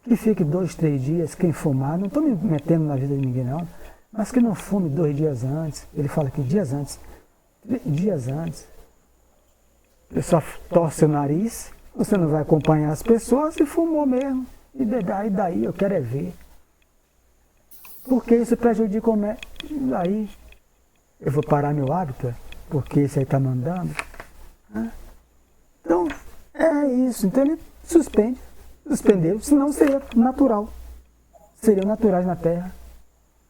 que fique 2, 3 dias, quem fumar, não estou me metendo na vida de ninguém não, mas que não fume 2 dias antes, ele fala que dias antes, o pessoal torce o nariz, você não vai acompanhar as pessoas e fumou mesmo. E daí eu quero é ver. Porque isso prejudica o médico. Daí eu vou parar meu hábito, porque esse aí está mandando. Né? Então, é isso. Então ele suspendeu, senão seria natural. Seriam naturais na Terra.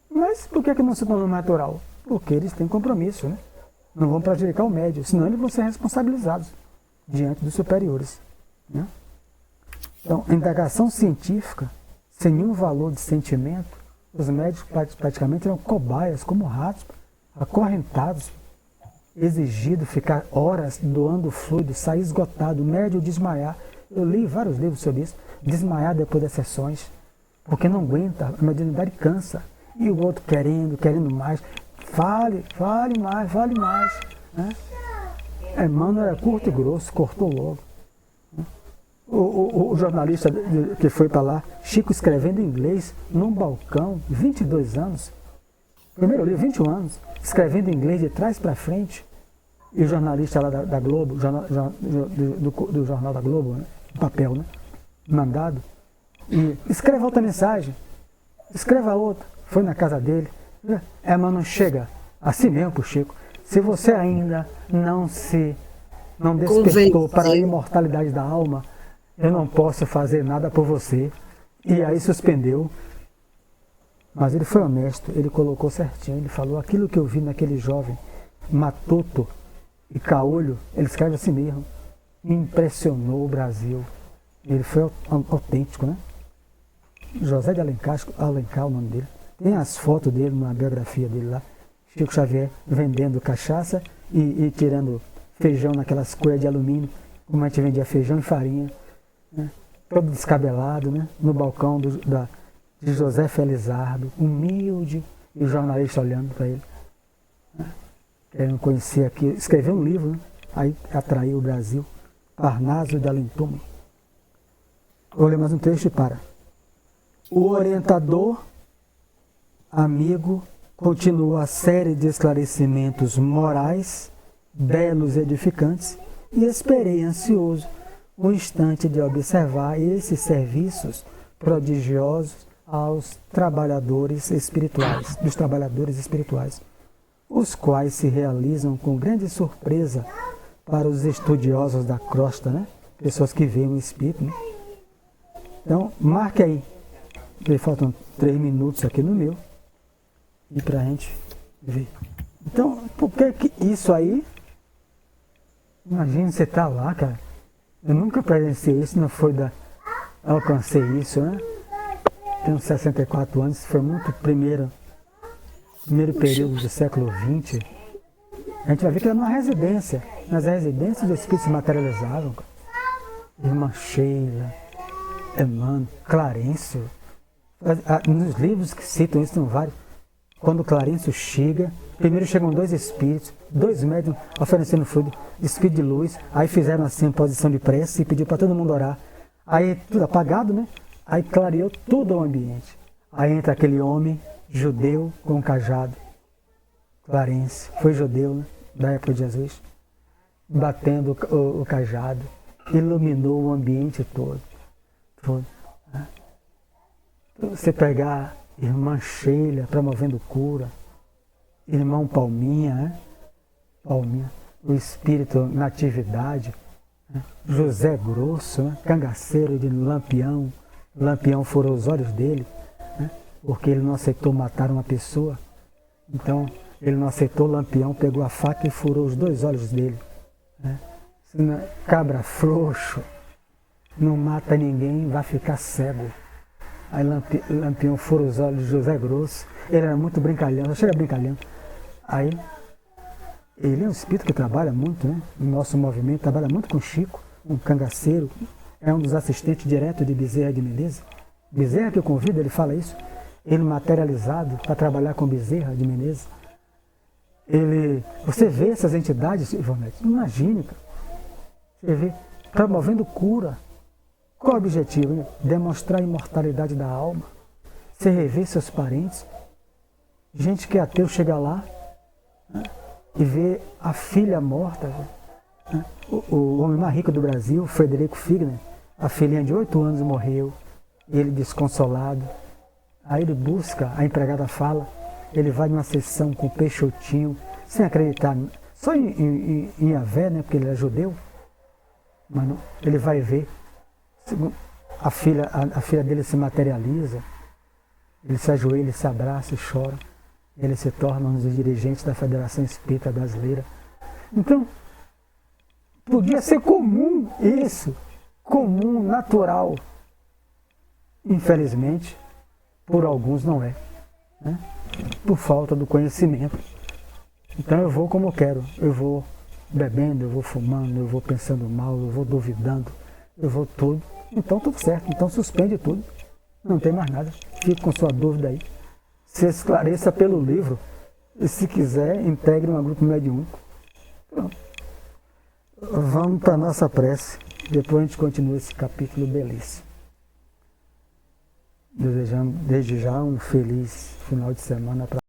Mas por que não se tornou natural? Porque eles têm compromisso, né? Não vão prejudicar o médium, senão eles vão ser responsabilizados diante dos superiores, né? Então, a indagação científica, sem nenhum valor de sentimento, os médicos praticamente eram cobaias, como ratos, acorrentados, exigido ficar horas doando fluido, sair esgotado, o médium desmaiar. Eu li vários livros sobre isso, desmaiar depois das sessões, porque não aguenta, a mediunidade cansa. E o outro querendo mais, fale mais. Né? Emmanuel era curto e grosso, cortou logo. O jornalista que foi para lá, Chico escrevendo em inglês, num balcão, 22 anos, primeiro livro, 21 anos, escrevendo em inglês de trás para frente, e o jornalista lá da Globo, do Jornal da Globo, né, papel, né, mandado, e escreva outra mensagem, escreva outra, foi na casa dele, Emmanuel chega, assim mesmo pro Chico, se você ainda não despertou para a imortalidade da alma, eu não posso fazer nada por você. E aí suspendeu. Mas ele foi honesto, ele colocou certinho, ele falou aquilo que eu vi naquele jovem, Matuto e Caolho, ele escreve assim mesmo, impressionou o Brasil. Ele foi autêntico, né? José de Alencar, o nome dele. Tem as fotos dele na biografia dele lá. Chico Xavier vendendo cachaça e tirando feijão naquelas coisas de alumínio, como a gente vendia feijão e farinha. Né? Todo descabelado, né? No balcão de José Felizardo, humilde, e o jornalista olhando para ele. Né? Querendo conhecer aqui, escreveu um livro, né? Aí atraiu o Brasil, Parnaso de Alentume. Vou ler mais um trecho e para. O orientador, amigo, continua a série de esclarecimentos morais, belos e edificantes, e esperei ansioso o instante de observar esses serviços prodigiosos aos trabalhadores espirituais, dos trabalhadores espirituais, os quais se realizam com grande surpresa para os estudiosos da crosta, né? Pessoas que veem o espírito, né? Então, marque aí, porque faltam 3 minutos aqui no meu, e para a gente ver. Então, por que isso aí Imagina você estar lá, cara. Eu nunca presenciei isso, não foi alcancei isso, né? Tenho 64 anos, foi muito primeiro período do século XX. A gente vai ver que era numa residência. Nas residências os espíritos se materializavam. Irmã Sheila, Emmanuel, Clarencio. Nos livros que citam isso, tem vários. Quando Clarencio chega, primeiro chegam 2 espíritos, 2 médiuns oferecendo fluido, espírito de luz. Aí fizeram assim, posição de prece e pediu para todo mundo orar. Aí tudo apagado, né? Aí clareou todo o ambiente. Aí entra aquele homem judeu com um cajado. Clarencio, foi judeu, né? Da época de Jesus. Batendo o cajado. Iluminou o ambiente todo. Né? Você pegar irmã Sheila promovendo cura. Irmão Palminha, né? Palminha. O espírito na atividade. Né? José Grosso, né? Cangaceiro de Lampião. Lampião furou os olhos dele, né? Porque ele não aceitou matar uma pessoa. Então, ele não aceitou, Lampião pegou a faca e furou os 2 olhos dele. Né? Cabra frouxo, não mata ninguém, vai ficar cego. Aí Lampião furou os olhos de José Grosso. Ele era muito brincalhão, só chega brincalhão. Aí, ele é um espírito que trabalha muito, né? No nosso movimento, trabalha muito com Chico, um cangaceiro. É um dos assistentes diretos de Bezerra de Menezes. Bezerra que eu convido, ele fala isso. Ele materializado para trabalhar com Bezerra de Menezes. Você vê essas entidades, Ivonete, imagine, cara. Você vê, promovendo cura. Qual é o objetivo? Né? Demonstrar a imortalidade da alma. Você rever seus parentes. Gente que é ateu chega lá, né? E vê a filha morta. Né? O homem mais rico do Brasil, Frederico Figner, a filhinha de 8 anos morreu, ele desconsolado. Aí ele busca, a empregada fala, ele vai numa sessão com Peixotinho, sem acreditar, só em Yahvé, né, porque ele é judeu, mas não, ele vai ver, a filha dele se materializa, ele se ajoelha, ele se abraça e chora, ele se torna um dos dirigentes da Federação Espírita Brasileira. Então, podia ser comum isso, comum, natural. Infelizmente, por alguns não é, né? Por falta do conhecimento. Então eu vou como eu quero, eu vou bebendo, eu vou fumando, eu vou pensando mal, eu vou duvidando, eu vou tudo. Então tudo certo, então suspende tudo, não tem mais nada, fique com sua dúvida aí. Se esclareça pelo livro e se quiser, integre um grupo mediúnico. Pronto. Vamos para a nossa prece, depois a gente continua esse capítulo belíssimo. Desejando desde já um feliz final de semana para